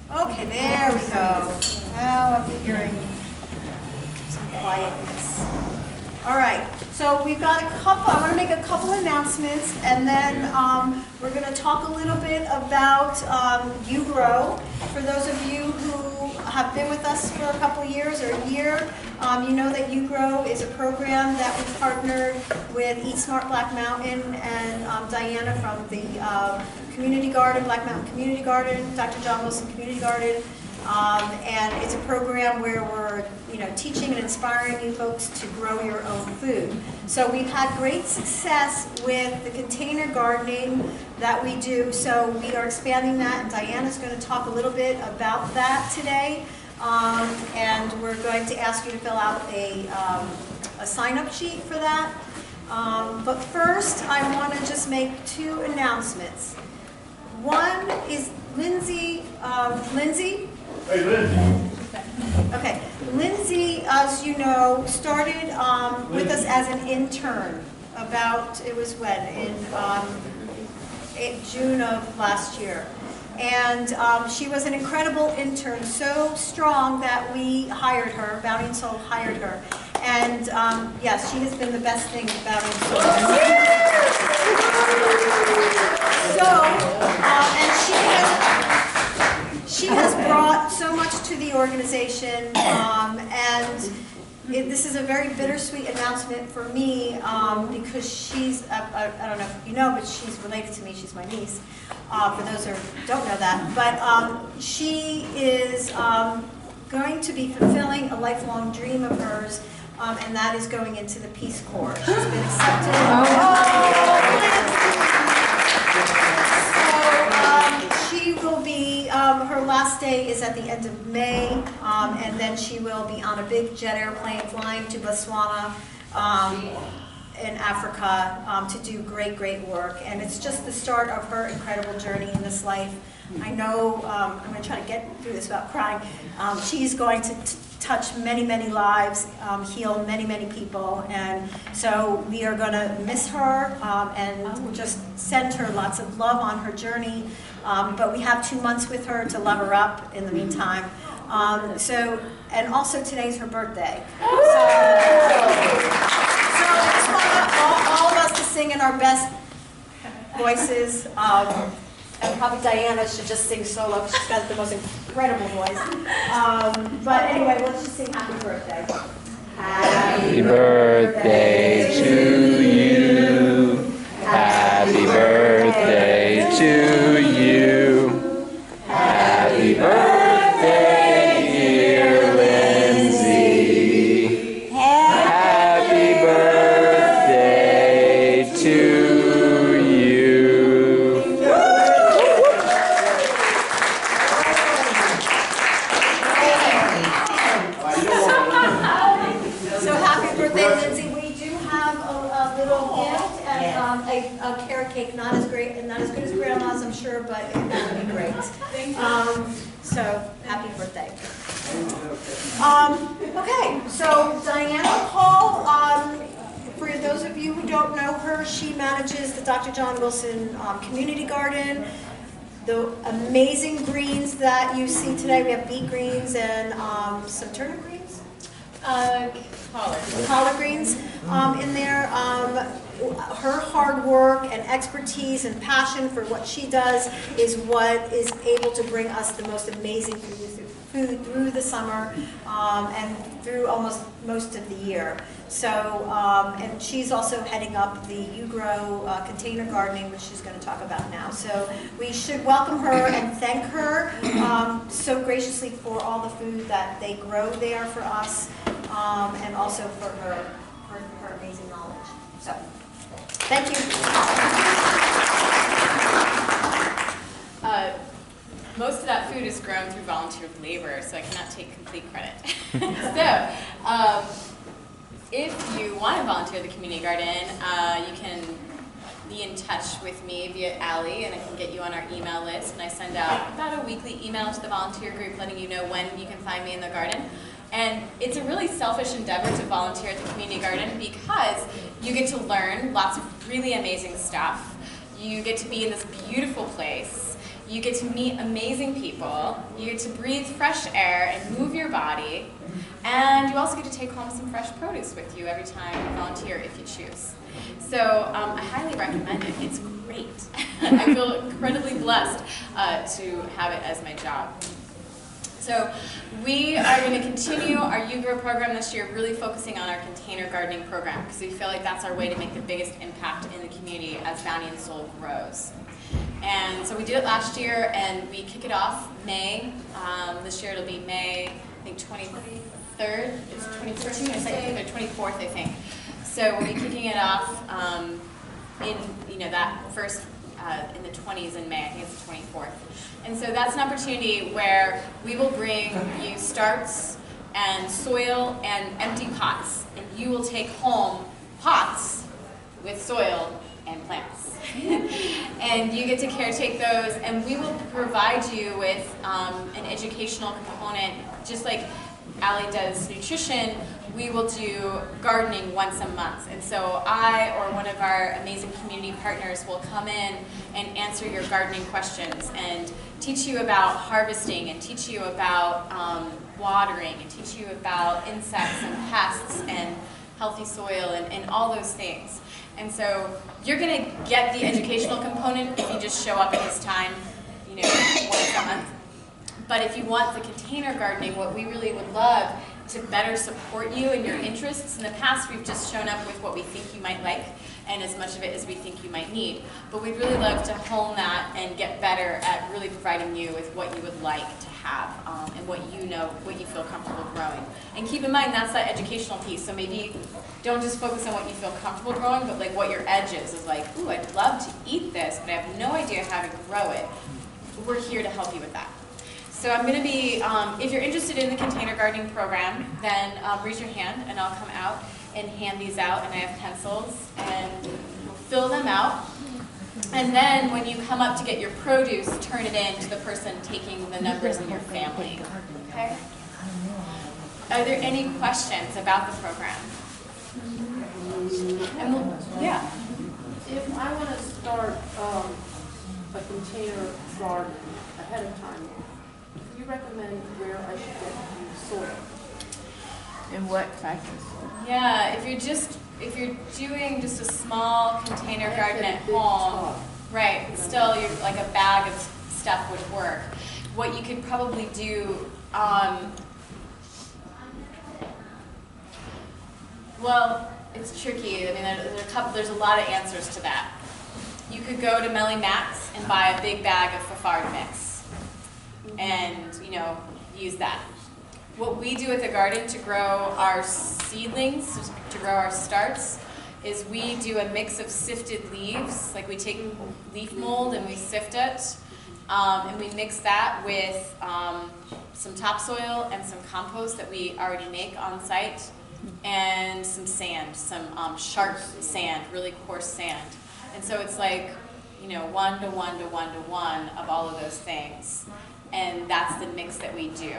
Okay, there we go. Now I'm hearing some quietness. All right, so we've got I want to make a couple announcements, and then we're going to talk a little bit about You Grow. For those of you who have been with us for a couple of years or a year, you know that You Grow is a program that we partnered with Eat Smart Black Mountain and Diana from the Community Garden, Black Mountain Community Garden, Dr. John Wilson Community Garden. And it's a program where we're, teaching and inspiring you folks to grow your own food. So we've had great success with the container gardening that we do. So we are expanding that, and Diana's going to talk a little bit about that today. And we're going to ask you to fill out a sign-up sheet for that. But first, I want to just make two announcements. One is Lindsay. Hey, Lindsay. Okay, Lindsay, as you know, started with us as an intern in June of last year. And she was an incredible intern, so strong that we hired her, Bounty and Soul hired her. And yes, she has been the best thing about Bounty and Soul. And she has brought so much to the organization, and this is a very bittersweet announcement for me because she's, I don't know if you know, but she's related to me. She's my niece, for those who don't know that. But she is going to be fulfilling a lifelong dream of hers, and that is going into the Peace Corps. She's been accepted. She will be, her last day is at the end of May, and then she will be on a big jet airplane flying to Botswana in Africa to do great work. And it's just the start of her incredible journey in this life. I know, I'm going to try to get through this without crying. She's going to touch many lives, heal many people, and so we are going to miss her and just send her lots of love on her journey. But we have 2 months with her to love her up in the meantime. And also today's her birthday. So I just want all of us to sing in our best voices. And probably Diana should just sing solo because she's got the most incredible voice. But anyway, let's just sing happy birthday. Happy birthday to you. Happy birthday to you. Happy birthday, dear Lindsay. Happy birthday to you. So happy birthday, Lindsay. We do have a little gift and a carrot cake, not as great and not as good as Grandma's, I'm sure, but it will be great. So happy birthday. Okay, so Diana Hall, for those of you who don't know her, she manages the Dr. John Wilson Community Garden. The amazing greens that you see today, we have beet greens and some turnip greens? Collard greens in there. Her hard work and expertise and passion for what she does is what is able to bring us the most amazing food through the summer and through almost most of the year. So, and she's also heading up the You Grow container gardening, which she's going to talk about now. So we should welcome her and thank her so graciously for all the food that they grow there for us, and also for her amazing knowledge. So, thank you. Most of that food is grown through volunteer labor, so I cannot take complete credit. So, if you want to volunteer at the community garden, you can be in touch with me via Allie, and I can get you on our email list. And I send out about a weekly email to the volunteer group letting you know when you can find me in the garden. And it's a really selfish endeavor to volunteer at the community garden because you get to learn lots of really amazing stuff. You get to be in this beautiful place. You get to meet amazing people, you get to breathe fresh air and move your body, and you also get to take home some fresh produce with you every time you volunteer if you choose. So I highly recommend it. It's great. I feel incredibly blessed to have it as my job. So we are going to continue our U-Grow program this year, really focusing on our container gardening program, because we feel like that's our way to make the biggest impact in the community as Bounty and Soul grows. And so we did it last year, and we kick it off May. This year it'll be May, I think 23rd, it's 23rd, 24th, I think. So we'll be kicking it off in that first in the 20s in May. I think it's the 24th. And so that's an opportunity where we will bring you starts and soil and empty pots, and you will take home pots with soil and plants. And you get to caretake those, and we will provide you with an educational component, just like Allie does nutrition. We will do gardening once a month. And so I or one of our amazing community partners will come in and answer your gardening questions and teach you about harvesting and teach you about watering and teach you about insects and pests and healthy soil and all those things. And so you're going to get the educational component if you just show up at this time, once a month. But if you want the container gardening, what we really would love to better support you and your interests. In the past, we've just shown up with what we think you might like and as much of it as we think you might need. But we'd really love to hone that and get better at really providing you with what you would like to have and what you feel comfortable growing. And keep in mind, that's that educational piece. So maybe don't just focus on what you feel comfortable growing, but like what your edge is like, ooh, I'd love to eat this, but I have no idea how to grow it. We're here to help you with that. So I'm going to be, if you're interested in the container gardening program, then raise your hand and I'll come out and hand these out, and I have pencils, and we'll fill them out. And then when you come up to get your produce, turn it in to the person taking the numbers in your family. Okay? Are there any questions about the program? And yeah. If I want to start a container garden ahead of time, do you recommend where I should get the soil? And what factors? Yeah, if you're doing just a small container garden at home, right, still like a bag of stuff would work. What you could probably do, well, it's tricky. I mean, there's a lot of answers to that. You could go to Melly Max and buy a big bag of Fafard mix and, use that. What we do at the garden to grow our seedlings, to grow our starts, is we do a mix of sifted leaves. Like we take leaf mold and we sift it, and we mix that with some topsoil and some compost that we already make on site, and some sand, some sharp sand, really coarse sand. And so it's like, 1 to 1 to 1 to 1 of all of those things. And that's the mix that we do.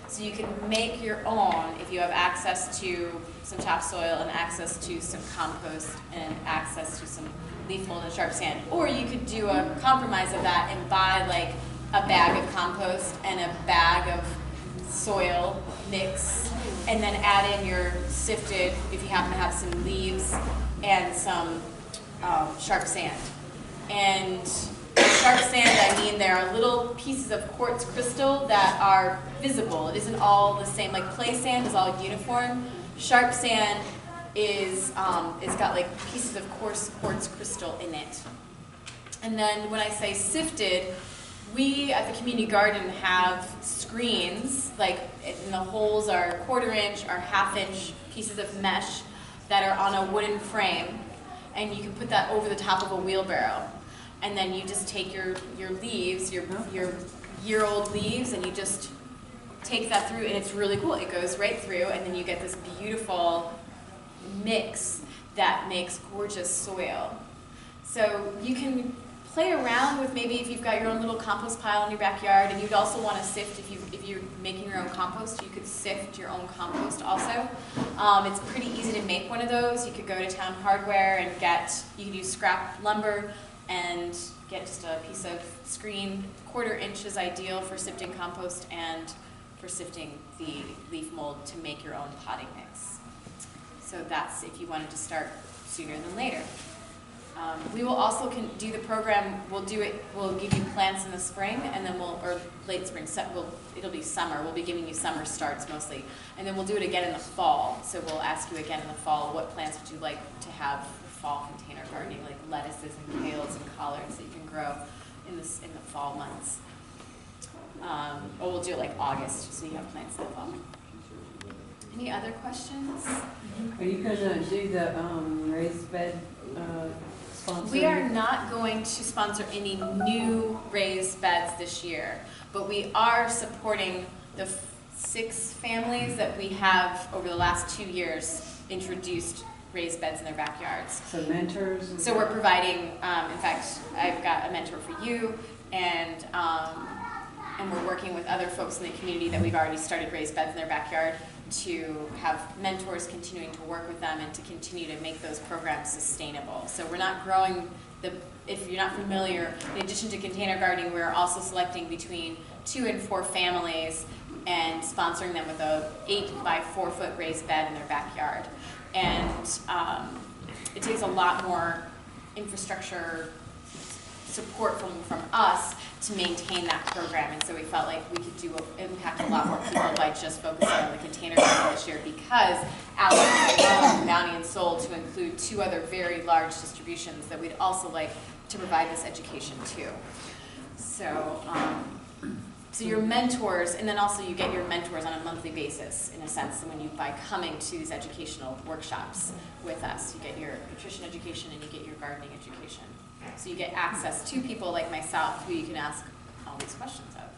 So you can make your own if you have access to some topsoil and access to some compost and access to some leaf mold and sharp sand. Or you could do a compromise of that and buy like a bag of compost and a bag of soil mix, and then add in your sifted, if you happen to have some leaves, and some sharp sand. And sharp sand, I mean there are little pieces of quartz crystal that are visible. It isn't all the same. Like clay sand is all uniform. Sharp sand is it's got like pieces of coarse quartz crystal in it. And then when I say sifted, we at the community garden have screens, like, and the holes are 1/4 inch or 1/2 inch pieces of mesh that are on a wooden frame, and you can put that over the top of a wheelbarrow. And then you just take your leaves, your year-old leaves, and you just take that through, and it's really cool. It goes right through, and then you get this beautiful mix that makes gorgeous soil. So you can play around with, maybe if you've got your own little compost pile in your backyard, and you'd also want to sift, if you're making your own compost, you could sift your own compost also. It's pretty easy to make one of those. You could go to Town Hardware and you could use scrap lumber, and get just a piece of screen. 1/4 inch is ideal for sifting compost and for sifting the leaf mold to make your own potting mix. So that's if you wanted to start sooner than later. We will also do the program. We'll give you plants in the spring, and then or late spring. It'll be summer. We'll be giving you summer starts mostly, and then we'll do it again in the fall. So we'll ask you again in the fall, what plants would you like to have for fall container gardening, like lettuces and kales and collards that you can grow in the fall months. Or we'll do it like August, just so you have plants in the fall. Any other questions? Are you going to do the raised bed sponsor? We are not going to sponsor any new raised beds this year, but we are supporting the 6 families that we have over the last 2 years introduced raised beds in their backyards. So mentors? So we're providing, in fact, I've got a mentor for you, and we're working with other folks in the community that we've already started raised beds in their backyard to have mentors continuing to work with them and to continue to make those programs sustainable. So we're not growing if you're not familiar, in addition to container gardening, we're also selecting between 2 and 4 families and sponsoring them with a 8 by 4 foot raised bed in their backyard. And it takes a lot more infrastructure support from us to maintain that program, and so we felt like we could impact a lot more people by just focusing on the container garden this year, because Alex has grown Bounty and Soul to include 2 other very large distributions that we'd also like to provide this education to. So, so your mentors, and then also you get your mentors on a monthly basis, in a sense, by coming to these educational workshops with us. You get your nutrition education and you get your gardening education. So you get access to people like myself who you can ask all these questions of.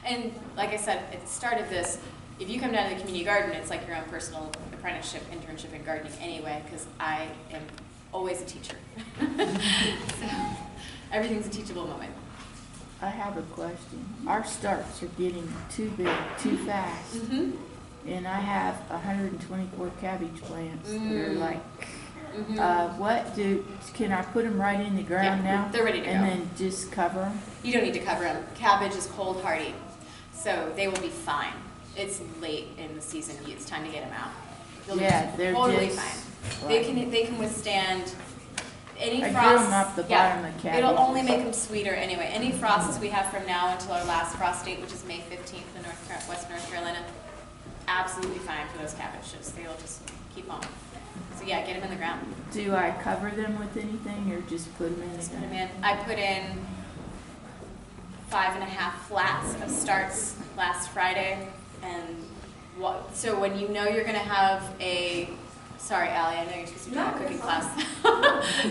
And like I said at the start of this, if you come down to the community garden, it's like your own personal apprenticeship, internship in gardening anyway, because I am always a teacher. So everything's a teachable moment. I have a question. Our starts are getting too big, too fast. Mm-hmm. And I have 124 cabbage plants. They're like, can I put them right in the ground now? They're ready to go. And then just cover them? You don't need to cover them. Cabbage is cold hardy, so they will be fine. It's late in the season. It's time to get them out. They're totally just fine. Like, They can withstand any I frost. grew them off the bottom of cabbages. It'll only make them sweeter anyway. Any frosts we have from now until our last frost date, which is May 15th in West North Carolina, absolutely fine for those cabbages. They'll just keep on. So yeah, get them in the ground. Do I cover them with anything or just put them in the Just put them ground? in. I put in 5.5 flats of starts last Friday, and so when you know you're going to have sorry Allie, I know you're supposed to be doing a cooking class.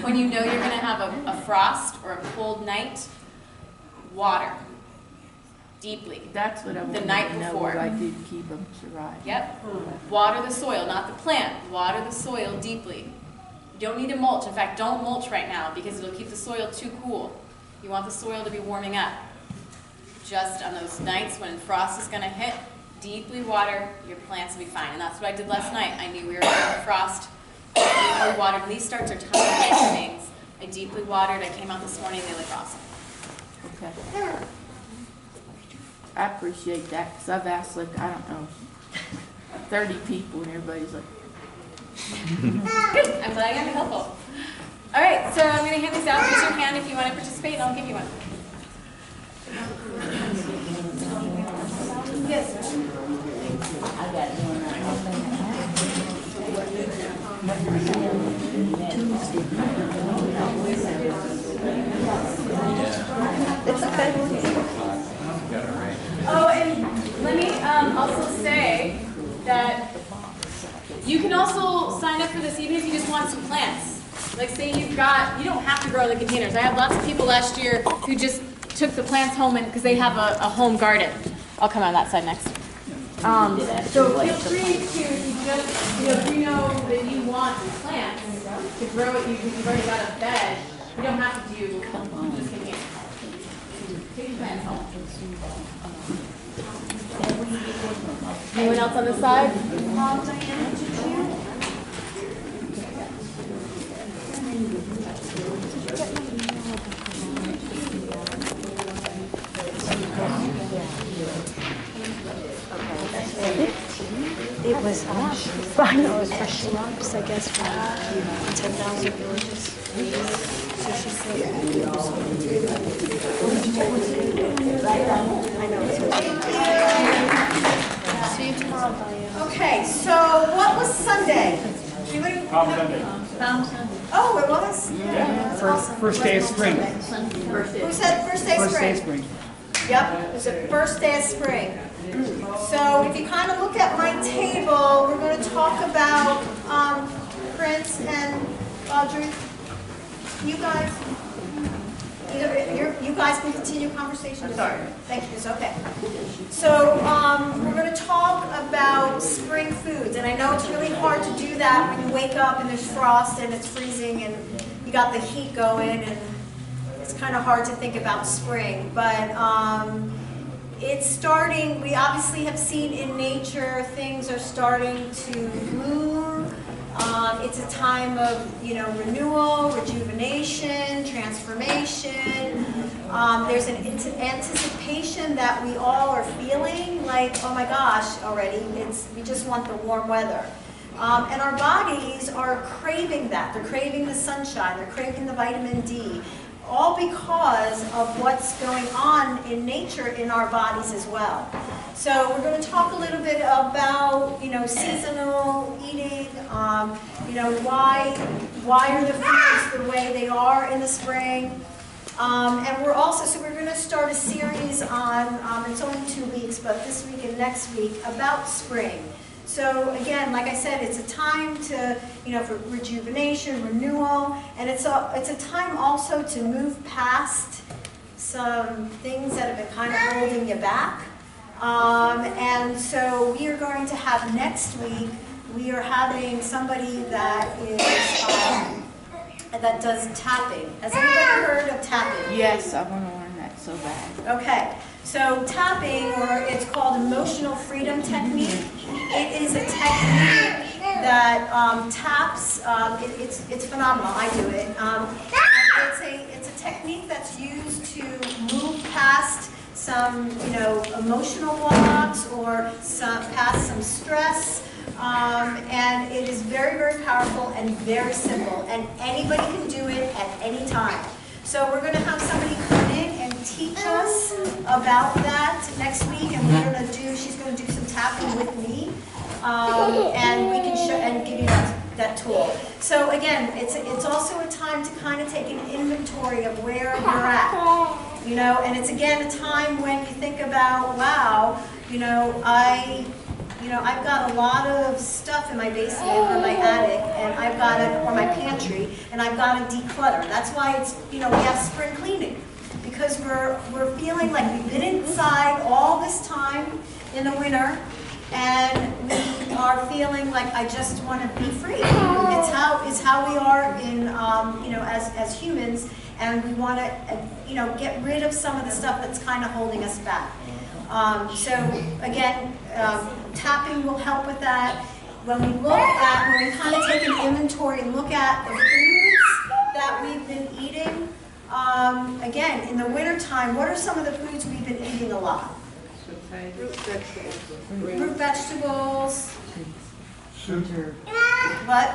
When you know you're going to have a frost or a cold night, water deeply. That's what I wanted The night to know, before. what I do to keep them survive. Yep. Water the soil, not the plant. Water the soil deeply. You don't need to mulch. In fact, don't mulch right now because it'll keep the soil too cool. You want the soil to be warming up. Just on those nights when frost is going to hit, deeply water, your plants will be fine. And that's what I did last night. I knew we were going to have frost. I deeply watered. And these starts are tiny things. I deeply watered. I came out this morning. They look awesome. Okay. I appreciate that because I've asked, like, I don't know, 30 people and everybody's like, Good. I'm glad I got helpful. All right, so I'm going to hand these out. Raise your hand if you want to participate, and I'll give you one. Yes. I got one. It's okay. Oh, and let me also say that you can also sign up for this even if you just want some plants. Like say you don't have to grow in the containers. I have lots of people last year who just took the plants home because they have a home garden. I'll come on that side next. So feel free to, if you know that you want plants to grow it, you've already got a bed. You don't have to do just containers. Take your plants home. Anyone else on this side? $5 for schlubs, I guess, for 10,000 villages. So she said, I know, it's okay. See you tomorrow, Diane. Okay, so what was Sunday? Palm Sunday. Oh, it was? Yeah. That's awesome. First day of spring. Who said first day of spring? First day of spring. Yep, it was the first day of spring. So if you kind of look at my table, we're going to talk about Prince and Audrey. You guys, you guys can continue conversation. I'm sorry. Thank you. It's okay. So we're going to talk about spring foods, and I know it's really hard to do that when you wake up and there's frost and it's freezing and you got the heat going, and it's kind of hard to think about spring. But it's starting. We obviously have seen in nature things are starting to bloom. It's a time of, renewal, rejuvenation, transformation. There's an anticipation that we all are feeling like, oh my gosh, already, we just want the warm weather. And our bodies are craving that. They're craving the sunshine. They're craving the vitamin D. All because of what's going on in nature in our bodies as well. So we're going to talk a little bit about, seasonal eating, why are the foods the way they are in the spring. And we're going to start a series on, it's only 2 weeks, but this week and next week, about spring. So again, like I said, it's a time to, for rejuvenation, renewal, and it's a time also to move past some things that have been kind of holding you back. And so we are going to have next week, we are having somebody that is, that does tapping. Has anybody heard of tapping? Yes, I want to learn that so bad. Okay. So tapping, or it's called emotional freedom technique. It is a technique that taps. It's phenomenal. I do it. It's a technique that's used to move past some emotional blocks or past some stress. And it is very, very powerful and very simple. And anybody can do it at any time. So we're going to have somebody come in and teach us about that next week, and she's going to do some tapping with me, and we can show and give you that tool. So again, it's also a time to kind of take an inventory of where you're at, and it's again a time when you think about, wow, I've got a lot of stuff in my basement or my attic, and or my pantry, and I've got to declutter. That's why it's, we have spring cleaning, because we're feeling like we've been inside all this time in the winter, and we are feeling like I just want to be free. It's how we are in, as humans, and we want to, get rid of some of the stuff that's kind of holding us back. So again, tapping will help with that. When we kind of take an inventory and look at the foods that we've been eating, again, in the wintertime, what are some of the foods we've been eating a lot? Root vegetables. Soup. What?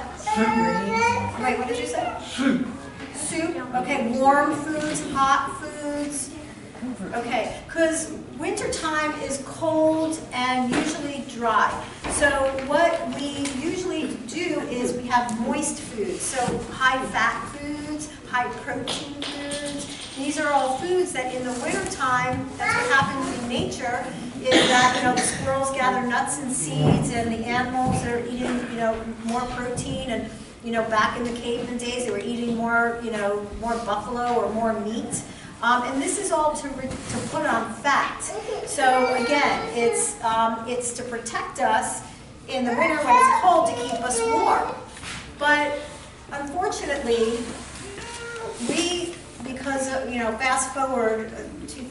Wait, what did you say? Soup. Soup. Okay, warm foods, hot foods. Okay, because wintertime is cold and usually dry. So what we usually do is we have moist foods, so high-fat foods, high-protein foods. These are all foods that in the wintertime, that's what happens in nature, is that the squirrels gather nuts and seeds, and the animals are eating more protein, and back in the caveman days they were eating more more buffalo or more meat. And this is all to put on fat. So again, it's to protect us in the winter when it's cold, to keep us warm. But unfortunately, because of, fast forward to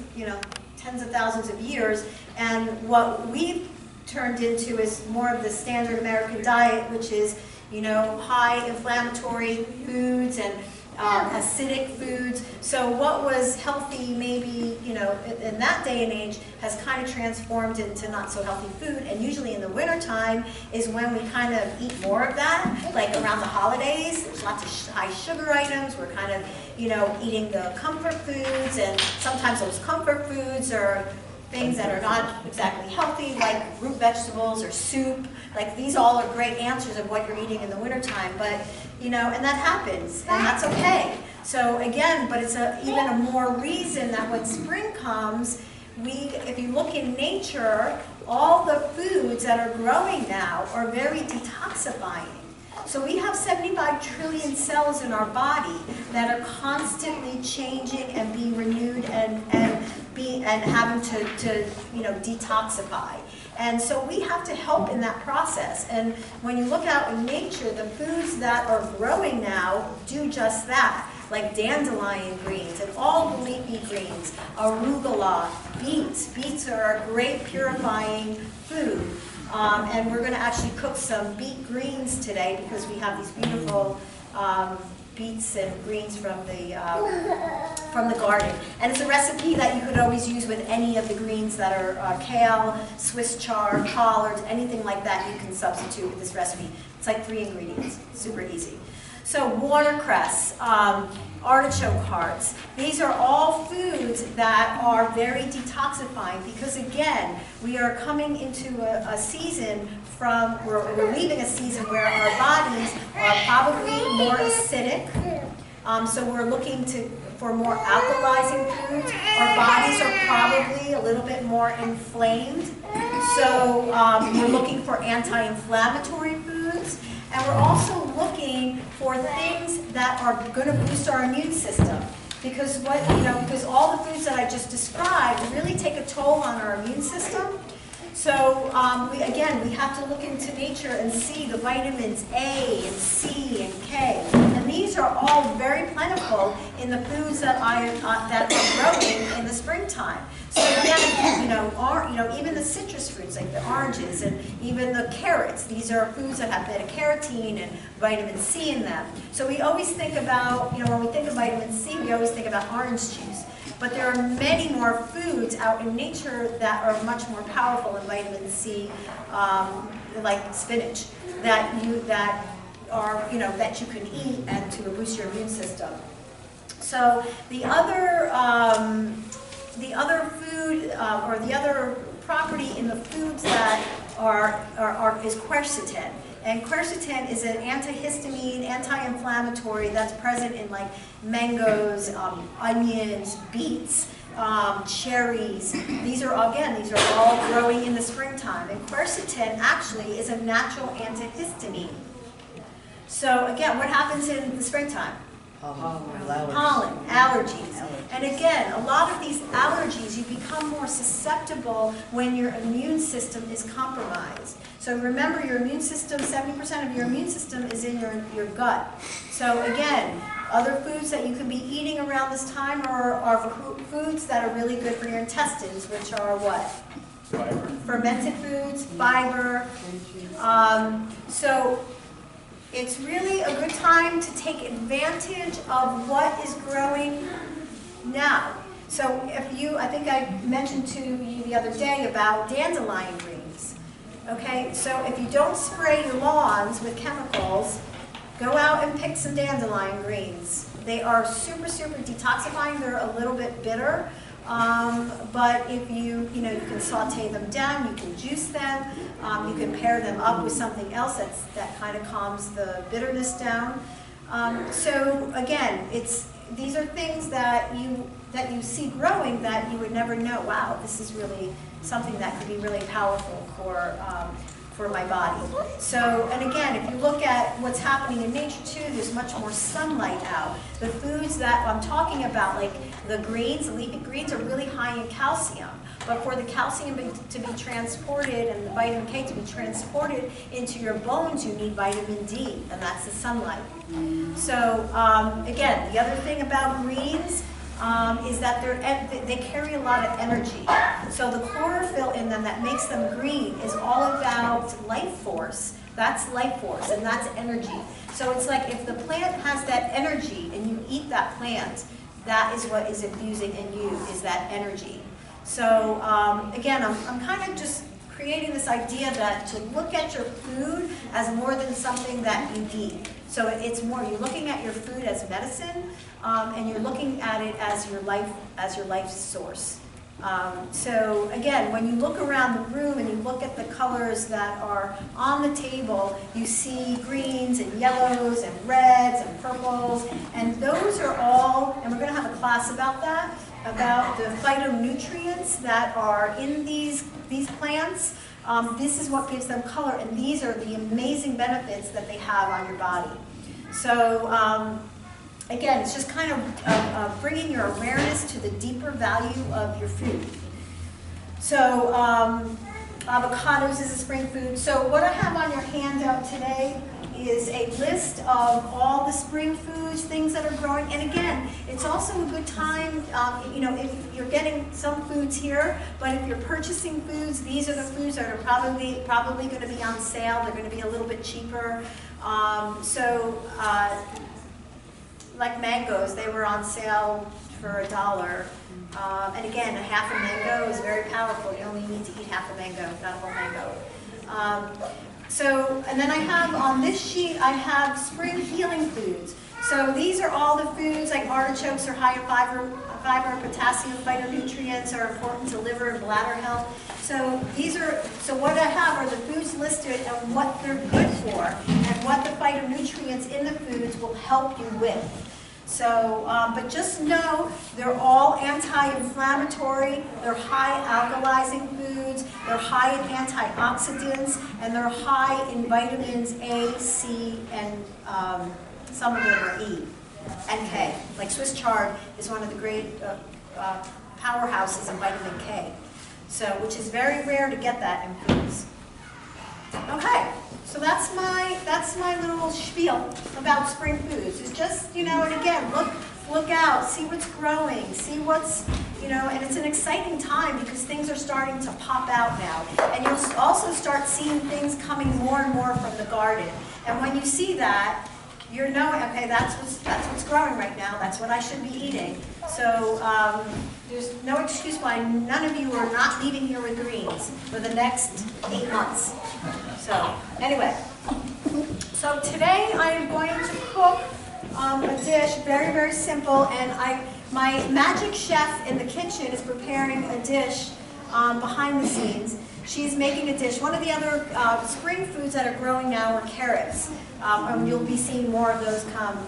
tens of thousands of years, and what we've turned into is more of the standard American diet, which is high inflammatory foods and acidic foods. So what was healthy maybe, you know, in that day and age has kind of transformed into not so healthy food. And usually in the wintertime is when we kind of eat more of that, like around the holidays. There's lots of high sugar items. We're kind of, you know, eating the comfort foods, and sometimes those comfort foods are things that are not exactly healthy, like root vegetables or soup. Like these all are great answers of what you're eating in the wintertime, but you know, and that happens, and that's okay. So again, but it's even a more reason that when spring comes, if you look in nature, all the foods that are growing now are very detoxifying. So we have 75 trillion cells in our body that are constantly changing and being renewed and having to you know, detoxify. And so we have to help in that process. And when you look out in nature, the foods that are growing now do just that, like dandelion greens and all the leafy greens, arugula, beets. Beets are a great purifying food. And we're going to actually cook some beet greens today because we have these beautiful beets and greens from the garden. And it's a recipe that you could always use with any of the greens that are kale, Swiss chard, collards, anything like that you can substitute with this recipe. It's like 3 ingredients, super easy. So watercress, artichoke hearts, these are all foods that are very detoxifying because again, we are coming into a season we're leaving a season where our bodies are probably more acidic. So we're looking for more alkalizing foods. Our bodies are probably a little bit more inflamed. So we're looking for anti-inflammatory foods. And we're also looking for things that are going to boost our immune system. Because because all the foods that I just described really take a toll on our immune system. So we have to look into nature and see the vitamins A and C and K. And these are all very plentiful in the foods that are growing in the springtime. So again, even the citrus fruits like the oranges and even the carrots, these are foods that have beta-carotene and vitamin C in them. So we always think about, when we think of vitamin C, we always think about orange juice. But there are many more foods out in nature that are much more powerful in vitamin C, like spinach, that you can eat and to boost your immune system. So the other food or the other property in the foods that is quercetin. And quercetin is an antihistamine, anti-inflammatory that's present in like mangoes, onions, beets, cherries. These are all growing in the springtime. And quercetin actually is a natural antihistamine. So again, what happens in the springtime? Pollen, allergies. And again, a lot of these allergies, you become more susceptible when your immune system is compromised. So remember, your immune system, 70% of your immune system is in your gut. So again, other foods that you can be eating around this time are foods that are really good for your intestines, which are what? Fiber. Fermented foods, fiber. So it's really a good time to take advantage of what is growing now. So I think I mentioned to you the other day about dandelion greens. Okay, so if you don't spray your lawns with chemicals, go out and pick some dandelion greens. They are super, super detoxifying. They're a little bit bitter. But if you can saute them down, you can juice them, you can pair them up with something else that kind of calms the bitterness down. So again, these are things that you see growing that you would never know. Wow, this is really something that could be really powerful for my body. So, and again, if you look at what's happening in nature too, there's much more sunlight out. The foods that I'm talking about, like the greens, the leafy greens, are really high in calcium. But for the calcium to be transported and the vitamin K to be transported into your bones, you need vitamin D, and that's the sunlight. So, again, the other thing about greens is that they carry a lot of energy. So the chlorophyll in them that makes them green is all about life force. That's life force, and that's energy. So it's like if the plant has that energy and you you eat that plant, that is what is infusing in you, is that energy. So again, I'm kind of just creating this idea that to look at your food as more than something that you eat. So it's more, you're looking at your food as medicine, and you're looking at it as your life source. So again, when you look around the room and you look at the colors that are on the table, you see greens and yellows and reds and purples, and those are all, and we're going to have a class about that, about the phytonutrients that are in these plants. This is what gives them color, and these are the amazing benefits that they have on your body. So again, it's just kind of bringing your awareness to the deeper value of your food. So avocados is a spring food. So what I have on your handout today is a list of all the spring foods, things that are growing. And again, it's also a good time, you know, if you're getting some foods here, but if you're purchasing foods, these are the foods that are probably going to be on sale. They're going to be a little bit cheaper. Like mangoes, they were on sale for $1. And again, half a mango is very powerful. You only need to eat half a mango, not a whole mango. And then I have on this sheet, I have spring healing foods. So these are all the foods, like artichokes are high in fiber, potassium, phytonutrients are important to liver and bladder health. So what I have are the foods listed and what they're good for, and what the phytonutrients in the foods will help you with. So, but just know they're all anti-inflammatory, they're high alkalizing foods, they're high in antioxidants, and they're high in vitamins A, C, and some of them are E and K. Like Swiss chard is one of the great powerhouses in vitamin K, so which is very rare to get that in foods. Okay, so that's my little spiel about spring foods. It's just, you know, and again, look out, see what's growing, see what's, you know, and it's an exciting time because things are starting to pop out now. And you'll also start seeing things coming more and more from the garden. And when you see that, you're knowing, okay, that's what's growing right now. That's what I should be eating. So there's no excuse why none of you are not leaving here with greens for the next 8 months. So anyway, so today I am going to cook a dish, very, very simple, and my magic chef in the kitchen is preparing a dish behind the scenes. She's making a dish. One of the other spring foods that are growing now are carrots. And you'll be seeing more of those come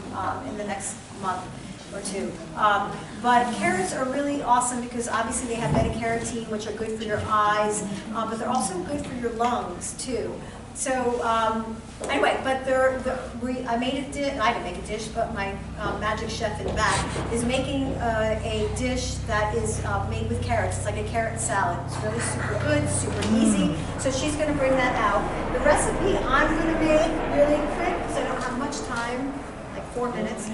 in the next month or two. But carrots are really awesome because obviously they have beta-carotene, which are good for your eyes, but they're also good for your lungs too. So anyway, but I didn't make a dish, but my magic chef in the back is making a dish that is made with carrots. It's like a carrot salad. It's really super good, super easy. So she's going to bring that out. The recipe I'm going to make really quick because I don't have much time, like 4 minutes,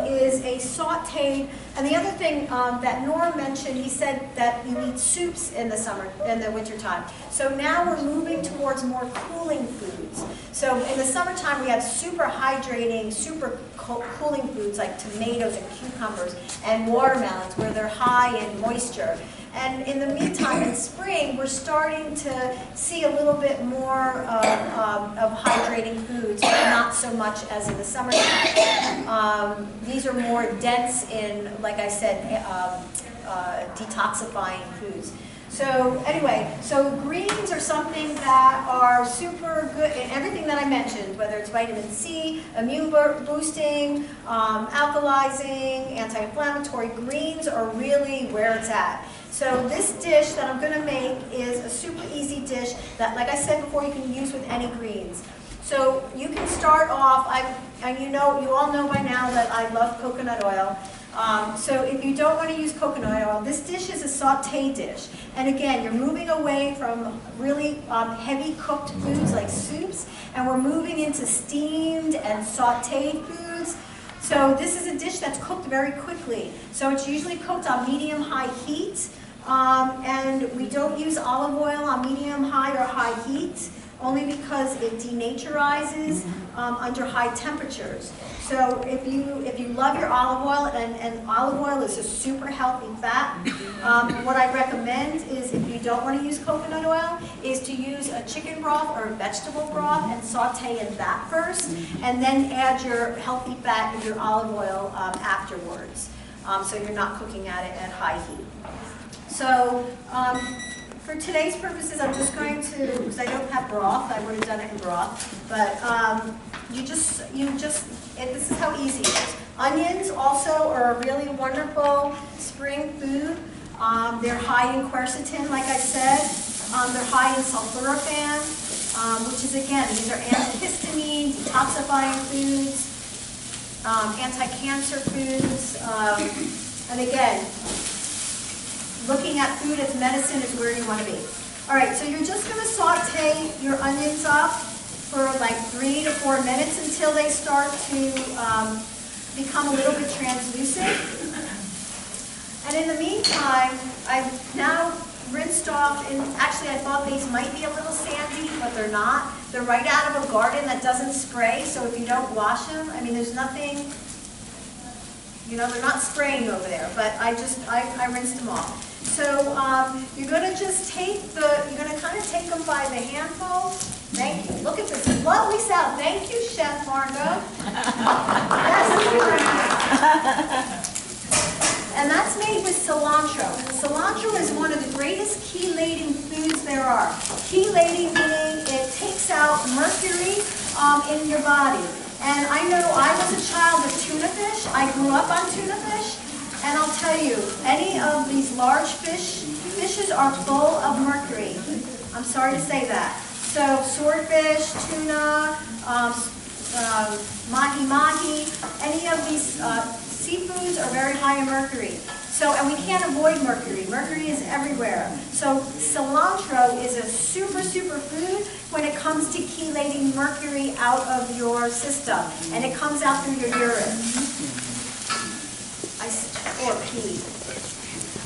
is a sauteed. And the other thing that Nora mentioned, he said that you eat soups in the winter time. So now we're moving towards more cooling foods. So in the summertime, we have super hydrating, super cooling foods like tomatoes and cucumbers and watermelons, where they're high in moisture. And in the meantime, in spring, we're starting to see a little bit more of hydrating foods, but not so much as in the summertime. These are more dense in, like I said, detoxifying foods. So anyway, so greens are something that are super good in everything that I mentioned, whether it's vitamin C, immune boosting, alkalizing, anti-inflammatory. Greens are really where it's at. So this dish that I'm going to make is a super easy dish that, like I said before, you can use with any greens. So you can start off, and you all know by now that I love coconut oil. So if you don't want to use coconut oil, this dish is a sauté dish. And again, you're moving away from really heavy cooked foods like soups, and we're moving into steamed and sautéed foods. So this is a dish that's cooked very quickly. So it's usually cooked on medium-high heat, and we don't use olive oil on medium-high or high heat. only because it denaturizes under high temperatures. So if you love your olive oil, and olive oil is a super healthy fat, what I recommend is, if you don't want to use coconut oil, is to use a chicken broth or a vegetable broth and saute in that first, and then add your healthy fat and your olive oil afterwards. So you're not cooking at it at high heat. So for today's purposes, I'm just going to, because I don't have broth, I would have done it in broth, but this is how easy it is. Onions also are a really wonderful spring food. They're high in quercetin, like I said. They're high in sulforaphane, which is, again, these are antihistamine, detoxifying foods, anti-cancer foods, and again, looking at food as medicine is where you want to be. All right, so you're just going to saute your onions up for like 3 to 4 minutes until they start to become a little bit translucent. And in the meantime, I've now rinsed off, and actually I thought these might be a little sandy, but they're not. They're right out of a garden that doesn't spray, so if you don't wash them, I mean, there's nothing, you know, they're not spraying over there, but I rinsed them off. So you're going to just you're going to kind of take them by the handful. Thank you. Look at this lovely salad. Thank you, Chef Margot. Yes. And that's made with cilantro. Cilantro is one of the greatest chelating foods there are. Chelating meaning it takes out mercury in your body. And I know I was a child of tuna fish. I grew up on tuna fish. And I'll tell you, any of these large fishes are full of mercury. I'm sorry to say that. So swordfish, tuna, mahi-mahi, any of these seafoods are very high in mercury. So, and we can't avoid mercury. Mercury is everywhere. So cilantro is a super, super food when it comes to chelating mercury out of your system. And it comes out through your urine. Or pee.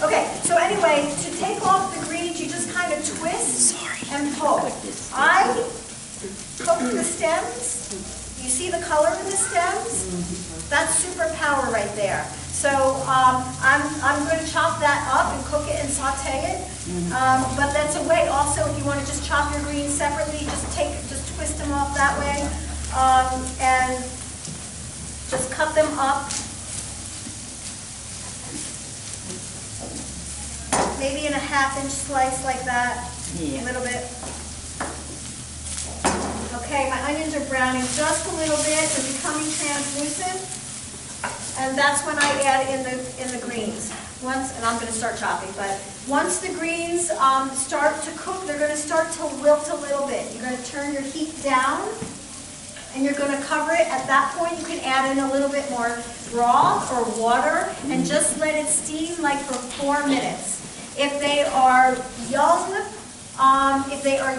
Okay, so anyway, to take off the greens, you just kind of twist and pull. I cook the stems. You see the color of the stems? That's superpower right there. So I'm going to chop that up and cook it and saute it. But that's a way also, if you want to just chop your greens separately, just twist them off that way, and just cut them up. Maybe in a 1/2-inch slice like that, a little bit. Okay, my onions are browning just a little bit. They're becoming translucent. And that's when I add in the greens. And I'm going to start chopping, but once the greens start to cook, they're going to start to wilt a little bit. You're going to turn your heat down, and you're going to cover it. At that point, you can add in a little bit more broth or water, and just let it steam like for 4 minutes. If they are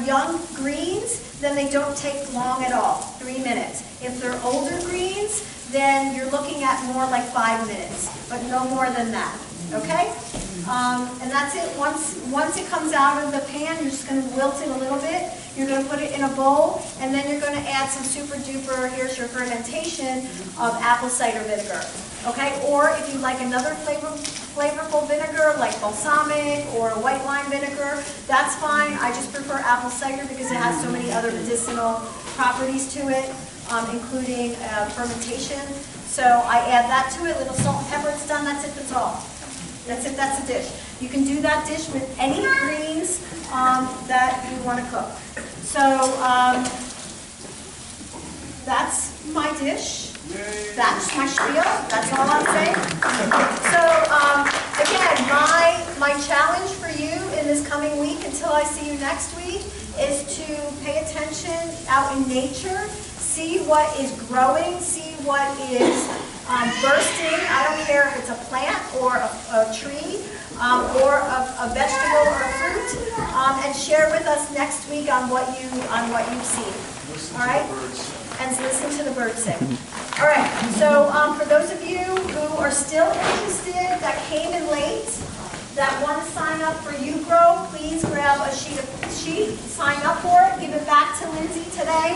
young greens, then they don't take long at all, 3 minutes. If they're older greens, then you're looking at more like 5 minutes, but no more than that, okay? And that's it. Once it comes out of the pan, you're just going to wilt it a little bit. You're going to put it in a bowl, and then you're going to add some super duper, here's your fermentation, of apple cider vinegar, okay? Or if you like another flavorful vinegar, like balsamic or white wine vinegar, that's fine. I just prefer apple cider because it has so many other medicinal properties to it, including fermentation. So I add that to it, a little salt and pepper, it's done, that's it, that's all. That's it, that's a dish. You can do that dish with any greens that you want to cook. So that's my dish. That's my spiel. That's all I'm saying. So again, my challenge for you in this coming week until I see you next week is to pay attention out in nature, see what is growing, see what is bursting. I don't care if it's a plant or a tree or a vegetable or a fruit, and share with us next week on what you've seen. All right, and listen to the birds sing. All right. So for those of you who are still interested, that came in late, that want to sign up for YouGrow, please grab a sheet of sheet, sign up for it, give it back to Lindsay today.